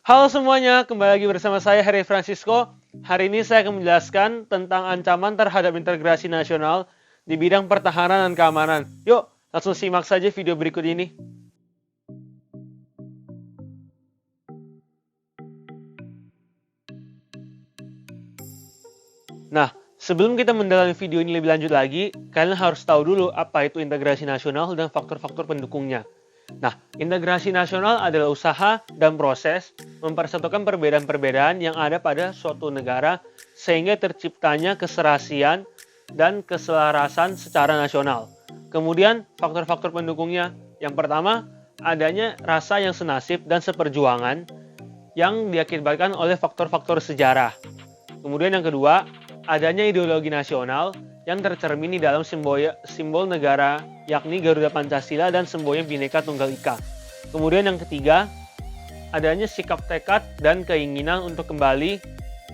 Halo semuanya, kembali lagi bersama saya Harry Francisco. Hari ini saya akan menjelaskan tentang ancaman terhadap integrasi nasional di bidang pertahanan dan keamanan. Yuk, langsung simak saja video berikut ini. Nah, sebelum kita mendalami video ini lebih lanjut lagi, kalian harus tahu dulu apa itu integrasi nasional dan faktor-faktor pendukungnya. Nah, integrasi nasional adalah usaha dan proses mempersatukan perbedaan-perbedaan yang ada pada suatu negara sehingga terciptanya keserasian dan keselarasan secara nasional. Kemudian, faktor-faktor pendukungnya. Yang pertama, adanya rasa yang senasib dan seperjuangan yang diakibatkan oleh faktor-faktor sejarah. Kemudian yang kedua, adanya ideologi nasional yang tercermin di dalam simbol negara, yakni Garuda Pancasila dan simbolnya Bhinneka Tunggal Ika. Kemudian yang ketiga, adanya sikap tekad dan keinginan untuk kembali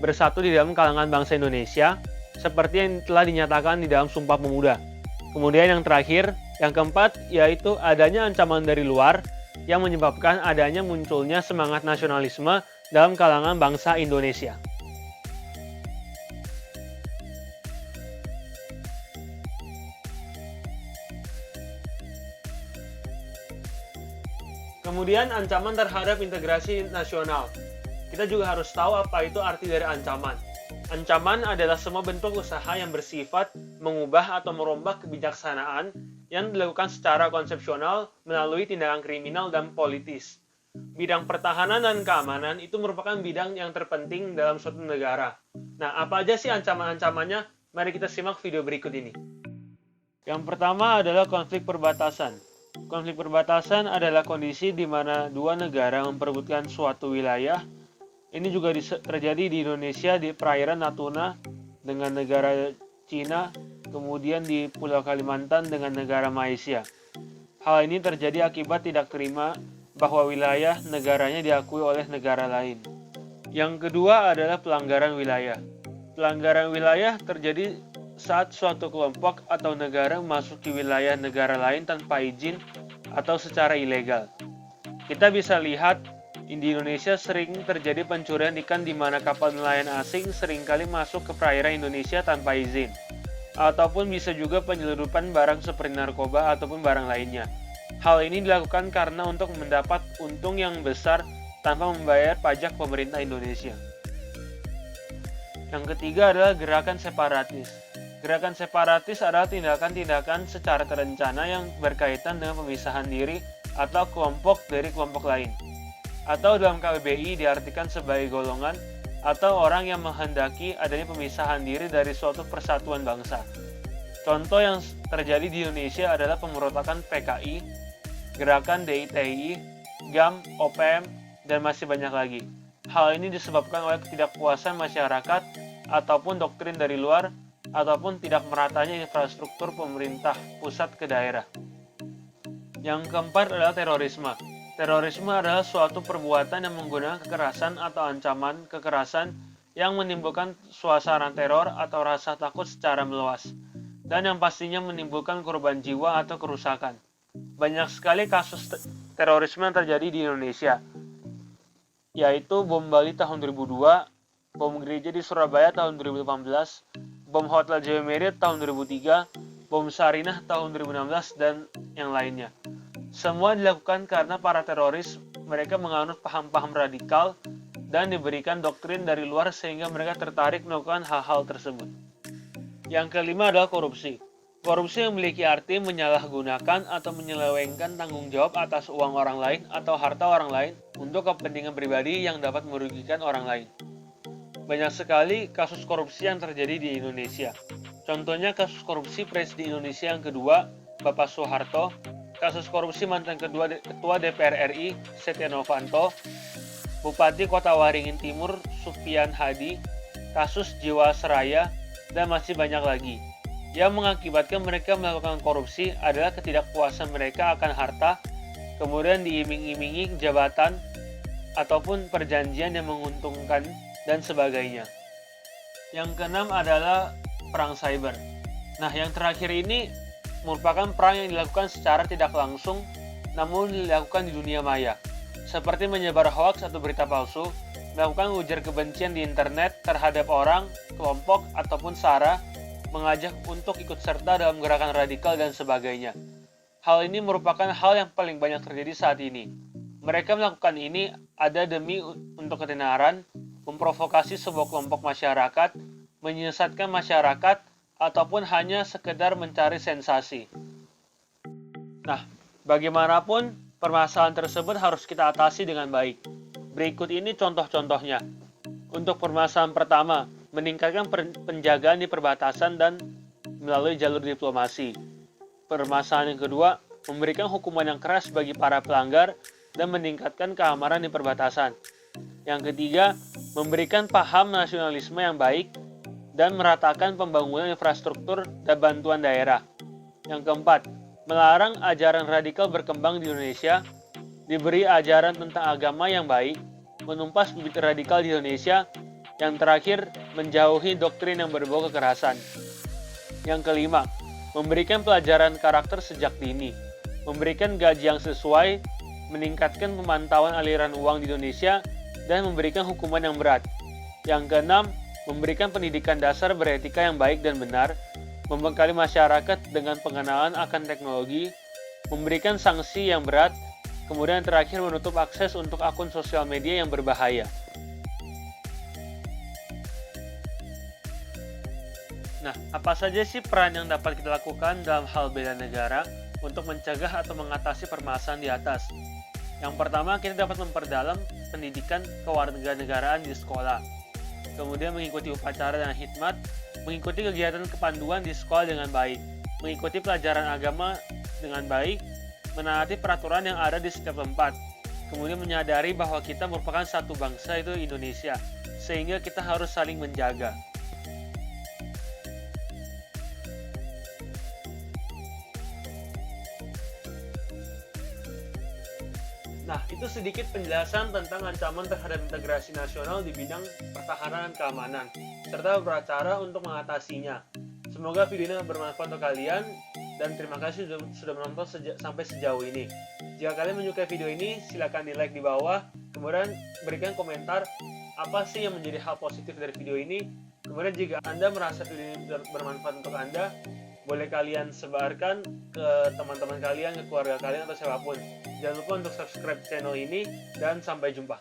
bersatu di dalam kalangan bangsa Indonesia, seperti yang telah dinyatakan di dalam Sumpah Pemuda. Kemudian yang terakhir, yang keempat, yaitu adanya ancaman dari luar yang menyebabkan adanya munculnya semangat nasionalisme dalam kalangan bangsa Indonesia. Kemudian ancaman terhadap integrasi nasional. Kita juga harus tahu apa itu arti dari ancaman. Ancaman adalah semua bentuk usaha yang bersifat mengubah atau merombak kebijaksanaan yang dilakukan secara konsepsional melalui tindakan kriminal dan politis. Bidang pertahanan dan keamanan itu merupakan bidang yang terpenting dalam suatu negara. Nah, apa aja sih ancaman-ancamannya? Mari kita simak video berikut ini. Yang pertama adalah konflik perbatasan. Konflik perbatasan adalah kondisi di mana dua negara memperebutkan suatu wilayah. Ini juga terjadi di Indonesia di perairan Natuna dengan negara Cina, kemudian di Pulau Kalimantan dengan negara Malaysia. Hal ini terjadi akibat tidak terima bahwa wilayah negaranya diakui oleh negara lain. Yang kedua adalah pelanggaran wilayah. Pelanggaran wilayah terjadi saat suatu kelompok atau negara memasuki wilayah negara lain tanpa izin atau secara ilegal. Kita bisa lihat di Indonesia sering terjadi pencurian ikan di mana kapal nelayan asing seringkali masuk ke perairan Indonesia tanpa izin. Ataupun bisa juga penyelundupan barang seperti narkoba ataupun barang lainnya. Hal ini dilakukan karena untuk mendapat untung yang besar tanpa membayar pajak pemerintah Indonesia. Yang ketiga adalah gerakan separatis. Gerakan separatis adalah tindakan-tindakan secara terencana yang berkaitan dengan pemisahan diri atau kelompok dari kelompok lain. Atau dalam KBBI diartikan sebagai golongan atau orang yang menghendaki adanya pemisahan diri dari suatu persatuan bangsa. Contoh yang terjadi di Indonesia adalah pemberontakan PKI, gerakan DITI, GAM, OPM, dan masih banyak lagi. Hal ini disebabkan oleh ketidakpuasan masyarakat ataupun doktrin dari luar ataupun tidak meratanya infrastruktur pemerintah pusat ke daerah. Yang keempat adalah terorisme. Terorisme adalah suatu perbuatan yang menggunakan kekerasan atau ancaman kekerasan yang menimbulkan suasana teror atau rasa takut secara meluas, dan yang pastinya menimbulkan korban jiwa atau kerusakan. Banyak sekali kasus terorisme yang terjadi di Indonesia, yaitu bom Bali tahun 2002, bom gereja di Surabaya tahun 2018, bom Hotel Jawa Marriott tahun 2003, bom Sarinah tahun 2016, dan yang lainnya. Semua dilakukan karena para teroris mereka menganut paham-paham radikal dan diberikan doktrin dari luar sehingga mereka tertarik melakukan hal-hal tersebut. Yang kelima adalah korupsi. Korupsi memiliki arti menyalahgunakan atau menyelewengkan tanggung jawab atas uang orang lain atau harta orang lain untuk kepentingan pribadi yang dapat merugikan orang lain. Banyak sekali kasus korupsi yang terjadi di Indonesia. Contohnya kasus korupsi Presiden Indonesia yang kedua, Bapak Soeharto, kasus korupsi mantan Ketua DPR RI, Setia Novanto, Bupati Kota Waringin Timur, Supian Hadi, kasus Jiwasraya, dan masih banyak lagi. Yang mengakibatkan mereka melakukan korupsi adalah ketidakpuasan mereka akan harta, kemudian diiming-imingi jabatan, ataupun perjanjian yang menguntungkan, dan sebagainya. Yang keenam adalah perang cyber. Nah, yang terakhir ini merupakan perang yang dilakukan secara tidak langsung, namun dilakukan di dunia maya. seperti menyebar hoaks atau berita palsu, melakukan ujar kebencian di internet terhadap orang, kelompok, ataupun SARA, mengajak untuk ikut serta dalam gerakan radikal dan sebagainya. Hal ini merupakan hal yang paling banyak terjadi saat ini. Mereka melakukan ini ada demi untuk ketenaran, memprovokasi sebuah kelompok masyarakat, menyesatkan masyarakat, ataupun hanya sekedar mencari sensasi. Nah, bagaimanapun, permasalahan tersebut harus kita atasi dengan baik. Berikut ini contoh-contohnya. Untuk permasalahan pertama, meningkatkan penjagaan di perbatasan dan melalui jalur diplomasi. Permasalahan yang kedua, memberikan hukuman yang keras bagi para pelanggar dan meningkatkan keamanan di perbatasan. Yang ketiga, memberikan paham nasionalisme yang baik dan meratakan pembangunan infrastruktur dan bantuan daerah. Yang keempat, melarang ajaran radikal berkembang di Indonesia, diberi ajaran tentang agama yang baik, menumpas bibit radikal di Indonesia, yang terakhir, menjauhi doktrin yang berbau kekerasan. Yang kelima, memberikan pelajaran karakter sejak dini, memberikan gaji yang sesuai, meningkatkan pemantauan aliran uang di Indonesia, dan memberikan hukuman yang berat. Yang keenam, memberikan pendidikan dasar beretika yang baik dan benar, membekali masyarakat dengan pengenalan akan teknologi, memberikan sanksi yang berat, kemudian terakhir menutup akses untuk akun sosial media yang berbahaya. Nah, apa saja sih peran yang dapat kita lakukan dalam hal bela negara untuk mencegah atau mengatasi permasalahan di atas? Yang pertama, kita dapat memperdalam pendidikan kewarganegaraan di sekolah. Kemudian mengikuti upacara dan khidmat, mengikuti kegiatan kepanduan di sekolah dengan baik, mengikuti pelajaran agama dengan baik, menaati peraturan yang ada di setiap tempat, kemudian menyadari bahwa kita merupakan satu bangsa, itu Indonesia, sehingga kita harus saling menjaga. Nah, itu sedikit penjelasan tentang ancaman terhadap integrasi nasional di bidang pertahanan dan keamanan, serta beberapa cara untuk mengatasinya. Semoga video ini bermanfaat untuk kalian, dan terima kasih sudah menonton sampai sejauh ini. Jika kalian menyukai video ini, silakan di like di bawah, kemudian berikan komentar apa sih yang menjadi hal positif dari video ini. Kemudian jika Anda merasa video ini bermanfaat untuk Anda, boleh kalian sebarkan ke teman-teman kalian, ke keluarga kalian, atau siapapun. Jangan lupa untuk subscribe channel ini, dan sampai jumpa.